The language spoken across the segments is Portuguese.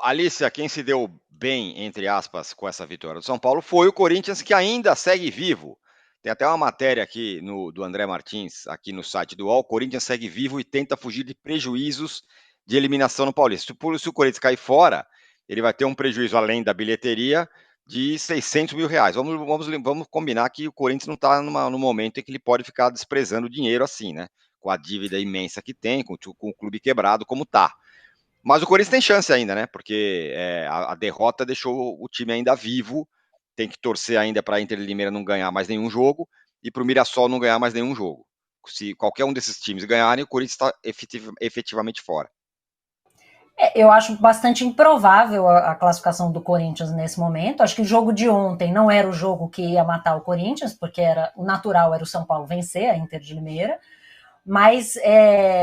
Alicia, quem se deu bem, entre aspas, com essa vitória do São Paulo foi o Corinthians, que ainda segue vivo. Tem até uma matéria aqui do André Martins, aqui no site do UOL. O Corinthians segue vivo e tenta fugir de prejuízos de eliminação no Paulista. Se o Corinthians cair fora, ele vai ter um prejuízo, além da bilheteria, de 600 mil reais. Vamos combinar que o Corinthians não está no momento em que ele pode ficar desprezando o dinheiro assim, né? Com a dívida imensa que tem, com o clube quebrado como está. Mas o Corinthians tem chance ainda, né? Porque a derrota deixou o time ainda vivo. Tem que torcer ainda para a Inter de Limeira não ganhar mais nenhum jogo e para o Mirassol não ganhar mais nenhum jogo. Se qualquer um desses times ganharem, o Corinthians está efetivamente fora. Eu acho bastante improvável a classificação do Corinthians nesse momento. Acho que o jogo de ontem não era o jogo que ia matar o Corinthians, porque o natural era o São Paulo vencer a Inter de Limeira. Mas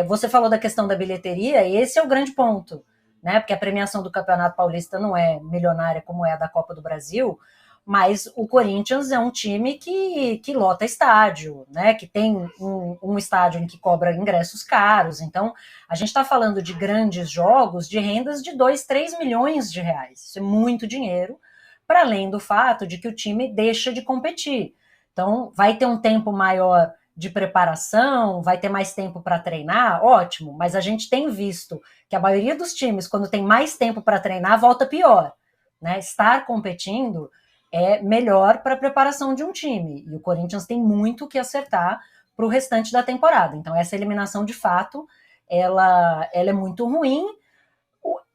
você falou da questão da bilheteria, e esse é o grande ponto, né? Porque a premiação do Campeonato Paulista não é milionária como é a da Copa do Brasil, mas o Corinthians é um time que lota estádio, né? Que tem um estádio em que cobra ingressos caros. Então, a gente está falando de grandes jogos de rendas de 2, 3 milhões de reais. Isso é muito dinheiro, para além do fato de que o time deixa de competir. Então, vai ter um tempo maior de preparação, vai ter mais tempo para treinar, ótimo, mas a gente tem visto que a maioria dos times, quando tem mais tempo para treinar, volta pior. Né? Estar competindo é melhor para a preparação de um time, e o Corinthians tem muito que acertar para o restante da temporada. Então, essa eliminação, de fato, ela é muito ruim.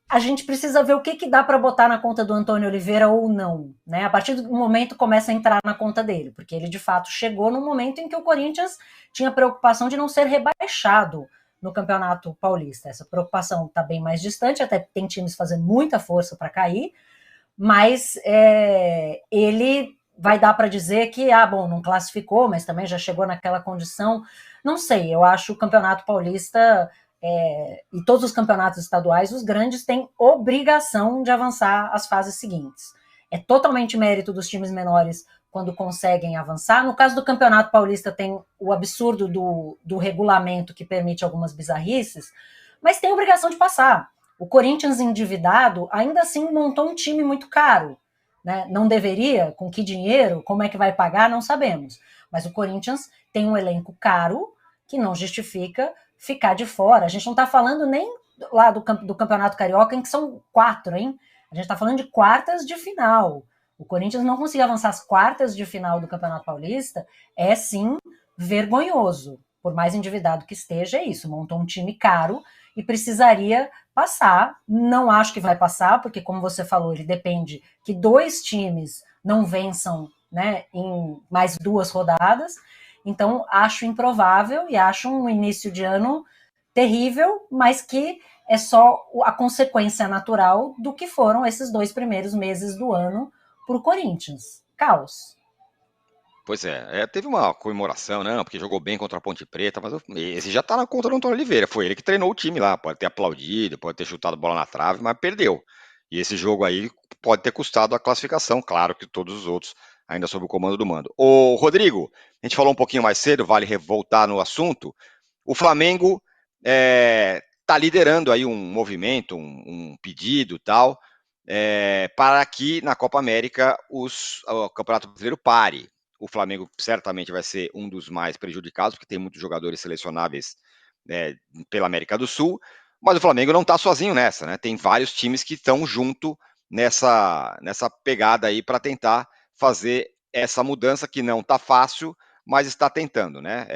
A gente precisa ver o que dá para botar na conta do Antônio Oliveira ou não, né? A partir do momento começa a entrar na conta dele, porque ele de fato chegou no momento em que o Corinthians tinha preocupação de não ser rebaixado no Campeonato Paulista. Essa preocupação está bem mais distante, até tem times fazendo muita força para cair, mas ele vai dar para dizer que, bom, não classificou, mas também já chegou naquela condição. Não sei, eu acho o Campeonato Paulista e todos os campeonatos estaduais, os grandes têm obrigação de avançar às fases seguintes. É totalmente mérito dos times menores quando conseguem avançar. No caso do Campeonato Paulista, tem o absurdo do regulamento que permite algumas bizarrices, mas tem obrigação de passar. O Corinthians endividado ainda assim montou um time muito caro. Né? Não deveria, com que dinheiro, como é que vai pagar, não sabemos. Mas o Corinthians tem um elenco caro que não justifica ficar de fora. A gente não está falando nem lá do Campeonato Carioca, em que são 4, hein? A gente está falando de quartas de final. O Corinthians não conseguir avançar as quartas de final do Campeonato Paulista é, sim, vergonhoso. Por mais endividado que esteja, é isso. Montou um time caro e precisaria passar. Não acho que vai passar, porque, como você falou, ele depende que 2 times não vençam, né, em mais 2 rodadas. Então, acho improvável e acho um início de ano terrível, mas que é só a consequência natural do que foram esses 2 primeiros meses do ano para o Corinthians. Caos. Pois teve uma comemoração, não, porque jogou bem contra a Ponte Preta, mas esse já tá na conta do Antônio Oliveira. Foi ele que treinou o time lá, pode ter aplaudido, pode ter chutado bola na trave, mas perdeu. E esse jogo aí pode ter custado a classificação, claro que todos os outros ainda sob o comando do Mando. Ô, Rodrigo, a gente falou um pouquinho mais cedo, vale voltar no assunto. O Flamengo tá liderando aí um movimento, um pedido tal, para que na Copa América o Campeonato Brasileiro pare. O Flamengo certamente vai ser um dos mais prejudicados, porque tem muitos jogadores selecionáveis pela América do Sul, mas o Flamengo não está sozinho nessa, né? Tem vários times que estão junto nessa pegada aí para tentar fazer essa mudança que não está fácil, mas está tentando, né?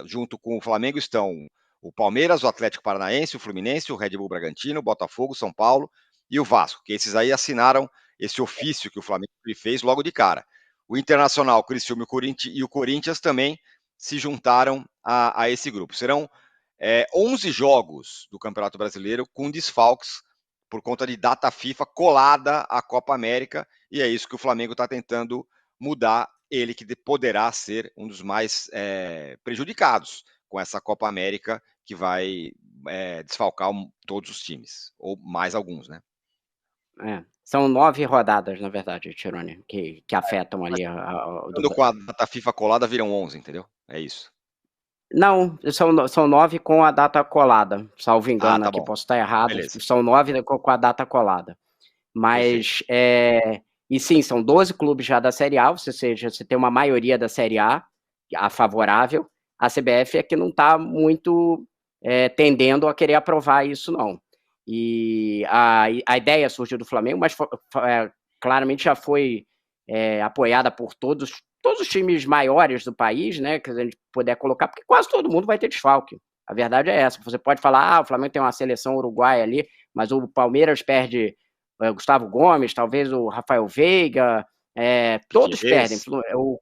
Junto com o Flamengo estão o Palmeiras, o Atlético Paranaense, o Fluminense, o Red Bull Bragantino, o Botafogo, São Paulo e o Vasco, que esses aí assinaram esse ofício que o Flamengo fez logo de cara. O Internacional, o Criciúma e o Corinthians também se juntaram a esse grupo. Serão 11 jogos do Campeonato Brasileiro com desfalques por conta de data FIFA colada à Copa América, e é isso que o Flamengo está tentando mudar, ele que poderá ser um dos mais prejudicados com essa Copa América que vai desfalcar todos os times, ou mais alguns, né? São 9 rodadas, na verdade, Tirone, que afetam ali quando com a data FIFA colada viram 11, entendeu? É isso. Não, são 9 com a data colada, salvo engano Tá aqui, bom. posso estar errado, Beleza. são 9 com a data colada. Perfeito. Mas, e sim, são 12 clubes já da Série A, ou seja, você tem uma maioria da Série A favorável. A CBF é que não está muito tendendo a querer aprovar isso, não. E a ideia surgiu do Flamengo, mas claramente já foi apoiada por todos os times maiores do país, né, que a gente puder colocar, porque quase todo mundo vai ter desfalque. A verdade é essa. Você pode falar, o Flamengo tem uma seleção uruguaia ali, mas o Palmeiras perde Gustavo Gomes, talvez o Rafael Veiga, todos perdem. Piquerez. O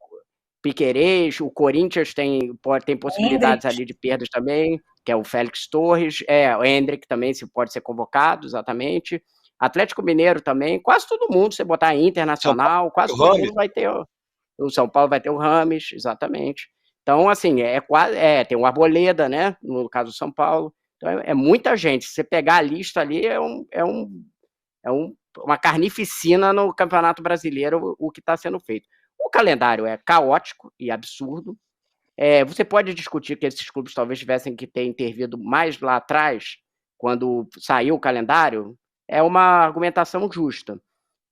Piquerez, o Corinthians tem possibilidades Endrick. ali de perdas também, que é o Félix Torres, o Endrick também pode ser convocado, exatamente. Atlético Mineiro também, quase todo mundo, se botar São Paulo Internacional, quase tem o todo Rames. mundo vai ter. O São Paulo vai ter o Rames, exatamente. Então, assim, tem o Arboleda, né? No caso do São Paulo. Então, é muita gente. Se você pegar a lista ali, uma carnificina no Campeonato Brasileiro o que está sendo feito. O calendário é caótico e absurdo. Você pode discutir que esses clubes talvez tivessem que ter intervido mais lá atrás, quando saiu o calendário, é uma argumentação justa.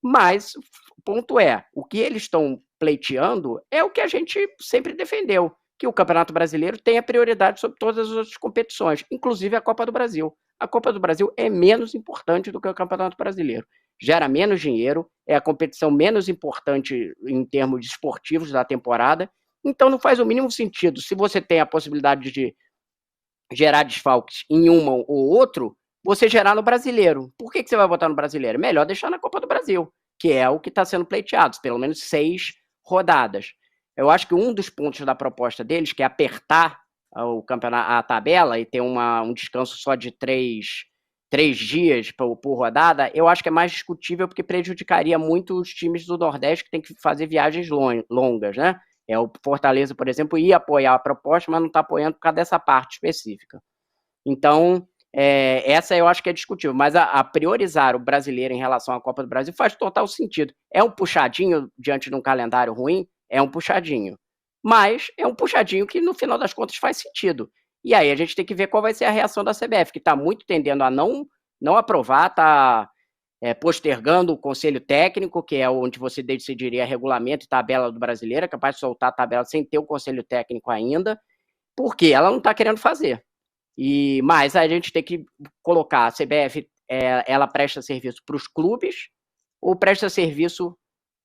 Mas o ponto é, o que eles estão pleiteando é o que a gente sempre defendeu, que o Campeonato Brasileiro tenha prioridade sobre todas as outras competições, inclusive a Copa do Brasil. A Copa do Brasil é menos importante do que o Campeonato Brasileiro. Gera menos dinheiro, é a competição menos importante em termos esportivos da temporada, então não faz o mínimo sentido. Se você tem a possibilidade de gerar desfalques em uma ou outro, você gerar no brasileiro. Por que você vai botar no brasileiro? Melhor deixar na Copa do Brasil, que é o que está sendo pleiteado, pelo menos 6 rodadas. Eu acho que um dos pontos da proposta deles, que é apertar o campeonato, a tabela e ter um descanso só de 3 dias por rodada, eu acho que é mais discutível porque prejudicaria muito os times do Nordeste que tem que fazer viagens longas, né? O Fortaleza, por exemplo, ia apoiar a proposta, mas não está apoiando por causa dessa parte específica. Então, essa eu acho que é discutível, mas a priorizar o brasileiro em relação à Copa do Brasil faz total sentido. É um puxadinho diante de um calendário ruim? É um puxadinho. Mas é um puxadinho que, no final das contas, faz sentido. E aí a gente tem que ver qual vai ser a reação da CBF, que está muito tendendo a não aprovar, está postergando o conselho técnico, que é onde você decidiria regulamento e tabela do brasileiro, é capaz de soltar a tabela sem ter o conselho técnico ainda, porque ela não está querendo fazer. Mas a gente tem que colocar, a CBF, ela presta serviço para os clubes ou presta serviço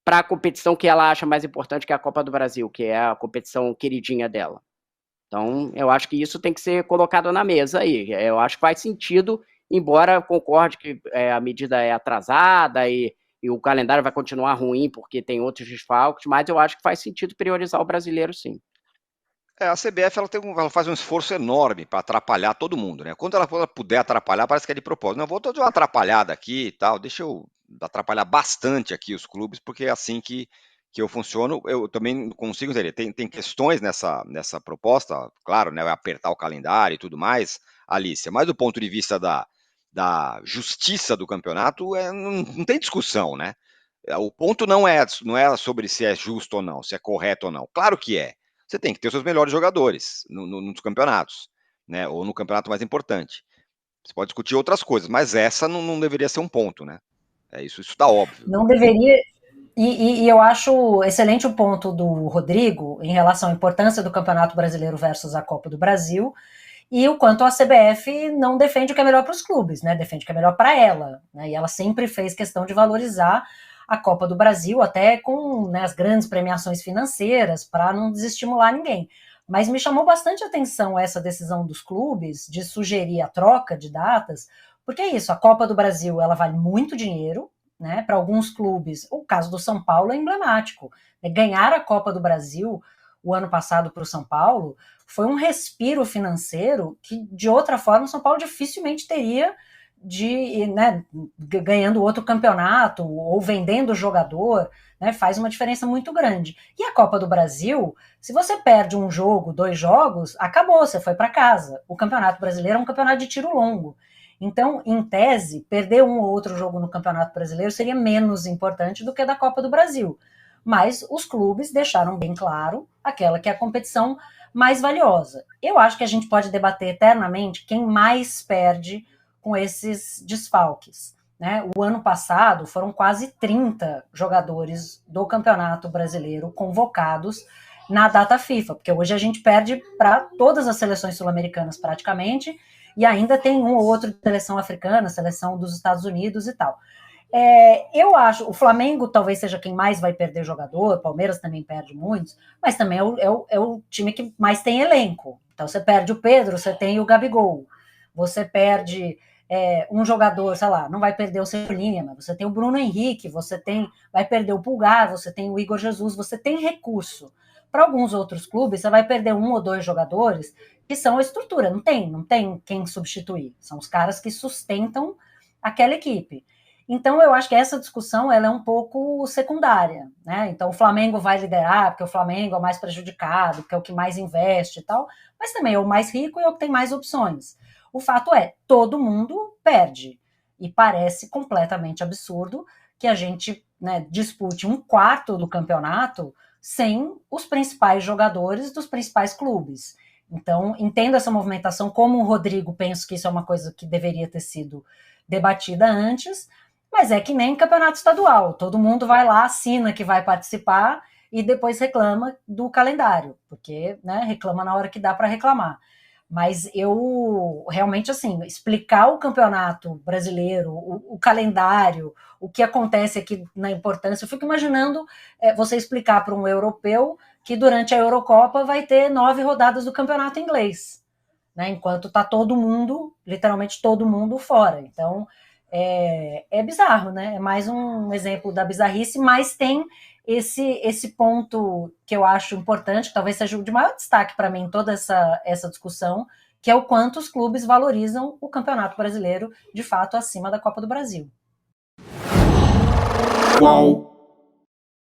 para a competição que ela acha mais importante, que é a Copa do Brasil, que é a competição queridinha dela. Então, eu acho que isso tem que ser colocado na mesa aí. Eu acho que faz sentido, embora eu concorde que a medida é atrasada e o calendário vai continuar ruim porque tem outros desfalques, mas eu acho que faz sentido priorizar o brasileiro, sim. A CBF ela faz um esforço enorme para atrapalhar todo mundo, né? Quando ela puder atrapalhar, parece que é de propósito. Não, vou dar uma atrapalhada aqui e tal, deixa eu atrapalhar bastante aqui os clubes, porque é assim que eu funciono. Eu também consigo entender. Tem questões nessa proposta, claro, né? Vai apertar o calendário e tudo mais, Alicia, mas do ponto de vista da justiça do campeonato, não tem discussão, né? O ponto não é sobre se é justo ou não, se é correto ou não. Claro que é. Você tem que ter os seus melhores jogadores nos campeonatos, né? Ou no campeonato mais importante. Você pode discutir outras coisas, mas essa não deveria ser um ponto, né? Isso está óbvio. Não deveria. E eu acho excelente o ponto do Rodrigo em relação à importância do Campeonato Brasileiro versus a Copa do Brasil e o quanto a CBF não defende o que é melhor para os clubes, né? Defende o que é melhor para ela. Né? E ela sempre fez questão de valorizar a Copa do Brasil, até com, né, as grandes premiações financeiras, para não desestimular ninguém. Mas me chamou bastante atenção essa decisão dos clubes de sugerir a troca de datas, porque é isso, a Copa do Brasil ela vale muito dinheiro, né? Para alguns clubes, o caso do São Paulo é emblemático. Ganhar a Copa do Brasil o ano passado para o São Paulo foi um respiro financeiro que, de outra forma, o São Paulo dificilmente teria né, ganhando outro campeonato ou vendendo jogador, né, faz uma diferença muito grande. E a Copa do Brasil, se você perde um jogo, 2 jogos, acabou, você foi para casa. O Campeonato Brasileiro é um campeonato de tiro longo. Então, em tese, perder um ou outro jogo no Campeonato Brasileiro seria menos importante do que da Copa do Brasil. Mas os clubes deixaram bem claro aquela que é a competição mais valiosa. Eu acho que a gente pode debater eternamente quem mais perde com esses desfalques. Né? O ano passado foram quase 30 jogadores do Campeonato Brasileiro convocados na data FIFA, porque hoje a gente perde para todas as seleções sul-americanas praticamente, e ainda tem um ou outro de seleção africana, seleção dos Estados Unidos e tal. Eu acho, o Flamengo talvez seja quem mais vai perder jogador, o Palmeiras também perde muitos, mas também é o time que mais tem elenco. Então você perde o Pedro, você tem o Gabigol, você perde um jogador, sei lá, não vai perder o Cebolinha, mas você tem o Bruno Henrique, vai perder o Pulgar, você tem o Igor Jesus, você tem recurso. Para alguns outros clubes, você vai perder 1 ou 2 jogadores que são a estrutura, não tem quem substituir, são os caras que sustentam aquela equipe. Então, eu acho que essa discussão ela é um pouco secundária, né? Então, o Flamengo vai liderar, porque o Flamengo é o mais prejudicado, porque é o que mais investe e tal, mas também é o mais rico e é o que tem mais opções. O fato é, todo mundo perde. E parece completamente absurdo que a gente, né, dispute 1/4 do campeonato sem os principais jogadores dos principais clubes. Então, entendo essa movimentação. Como o Rodrigo, penso que isso é uma coisa que deveria ter sido debatida antes, mas é que nem campeonato estadual, todo mundo vai lá, assina que vai participar e depois reclama do calendário, porque, né, reclama na hora que dá para reclamar. Mas eu realmente, assim, explicar o campeonato brasileiro, o calendário, o que acontece aqui na importância, eu fico imaginando você explicar para um europeu que durante a Eurocopa vai ter 9 rodadas do campeonato inglês, né, enquanto está todo mundo, literalmente todo mundo fora. Então, é bizarro, né? É mais um exemplo da bizarrice, mas tem esse ponto que eu acho importante, que talvez seja o de maior destaque para mim em toda essa discussão, que é o quanto os clubes valorizam o Campeonato Brasileiro, de fato, acima da Copa do Brasil. Qual